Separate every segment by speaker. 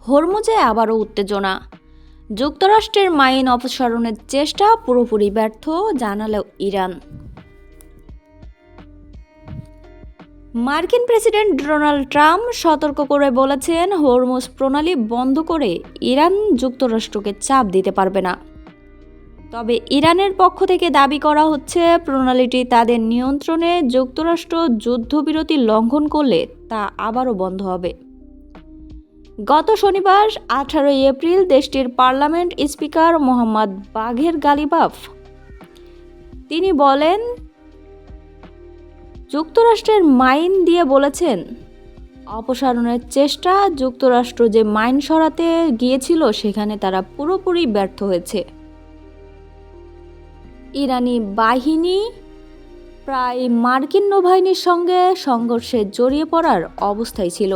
Speaker 1: হরমুজে আবারও উত্তেজনা। যুক্তরাষ্ট্রের মাইন অপসারণের চেষ্টা পুরোপুরি ব্যর্থ জানালো ইরান। মার্কিন প্রেসিডেন্ট ডোনাল্ড ট্রাম্প সতর্ক করে বলেছেন, হরমুজ প্রণালী বন্ধ করে ইরান যুক্তরাষ্ট্রকে চাপ দিতে পারবে না। তবে ইরানের পক্ষ থেকে দাবি করা হচ্ছে, প্রণালীটি তাদের নিয়ন্ত্রণে, যুক্তরাষ্ট্র যুদ্ধবিরতি লঙ্ঘন করলে তা আবারও বন্ধ হবে। গত শনিবার 18 এপ্রিল দেশটির পার্লামেন্ট স্পিকার মোহাম্মদ বাঘের গালিবাফ তিনি বলেন, যুক্তরাষ্ট্রের মাইন দিয়ে বলেছেন, অপসারণের চেষ্টা যুক্তরাষ্ট্র যে মাইন সরাতে গিয়েছিল সেখানে তারা পুরোপুরি ব্যর্থ হয়েছে। ইরানি বাহিনী প্রায় মার্কিন নৌবাহিনীর সঙ্গে সংঘর্ষে জড়িয়ে পড়ার অবস্থায় ছিল,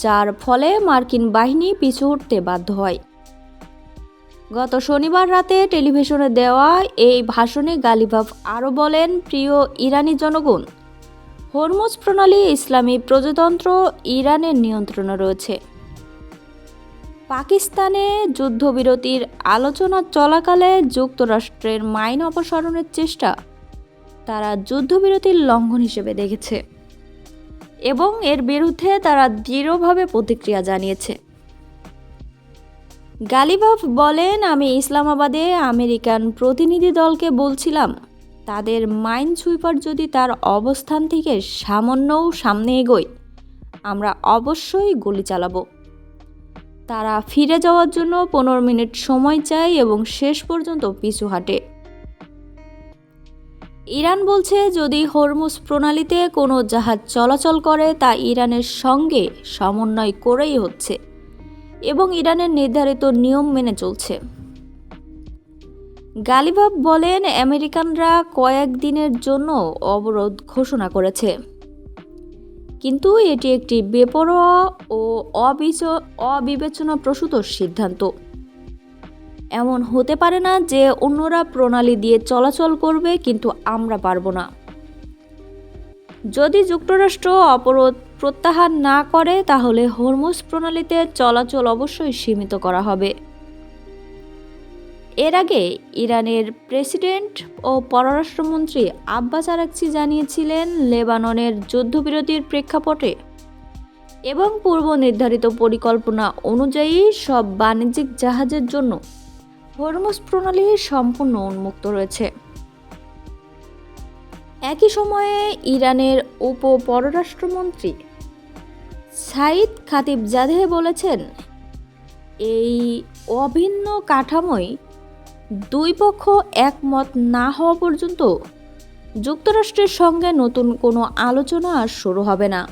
Speaker 1: যার ফলে মার্কিন বাহিনী পিছু হটতে বাধ্য হয়। গত শনিবার রাতে টেলিভিশনে দেওয়া এই ভাষণে গালিবাফ আরও বলেন, প্রিয় ইরানি জনগণ, হরমুজ প্রণালী ইসলামী প্রজাতন্ত্র ইরানের নিয়ন্ত্রণে রয়েছে। পাকিস্তানে যুদ্ধবিরতির আলোচনা চলাকালে যুক্তরাষ্ট্রের মাইন অপসারণের চেষ্টা তারা যুদ্ধবিরতির লঙ্ঘন হিসেবে দেখেছে এবং এর বিরুদ্ধে তারা দৃঢ়ভাবে প্রতিক্রিয়া জানিয়েছে। গালিবাফ বলেন, আমি ইসলামাবাদে আমেরিকান প্রতিনিধি দলকে বলছিলাম, তাদের মাইন সুইপার যদি তার অবস্থান থেকে সামান্যও সামনে এগোয়, আমরা অবশ্যই গুলি চালাবো। তারা ফিরে যাওয়ার জন্য 15 মিনিট সময় চায় এবং শেষ পর্যন্ত পিছু হাঁটে। ইরান বলছে, যদি হরমুজ প্রণালীতে কোনো জাহাজ চলাচল করে তা ইরানের সঙ্গে সমন্বয় করেই হচ্ছে এবং ইরানের নির্ধারিত নিয়ম মেনে চলছে। গালিবাফ বলেন, আমেরিকানরা কয়েকদিনের জন্য অবরোধ ঘোষণা করেছে, কিন্তু এটি একটি বেপরোয়া ও অবিবেচনাপ্রসূত সিদ্ধান্ত। এমন হতে পারে না যে অন্যরা প্রণালী দিয়ে চলাচল করবে কিন্তু আমরা পারব না। যদি যুক্তরাষ্ট্র অবরোধ প্রত্যাহার না করে তাহলে হরমুজ প্রণালীতে চলাচল অবশ্যই সীমিত করা হবে। এর আগে ইরানের প্রেসিডেন্ট ও পররাষ্ট্রমন্ত্রী আব্বাস আরাকচি জানিয়েছিলেন, লেবাননের যুদ্ধবিরতির প্রেক্ষাপটে এবং পূর্ব নির্ধারিত পরিকল্পনা অনুযায়ী সব বাণিজ্যিক জাহাজের জন্য হরমুজ প্রণালী সম্পূর্ণ উন্মুক্ত রয়েছে। একই সময়ে ইরানের উপ পররাষ্ট্রমন্ত্রী সাইদ খাতিবজাদেহ বলেছেন, এই অভিন্ন কাঠামোয় দুই পক্ষ একমত না হওয়া পর্যন্ত যুক্তরাষ্ট্রের সঙ্গে নতুন কোনো আলোচনা শুরু হবে না।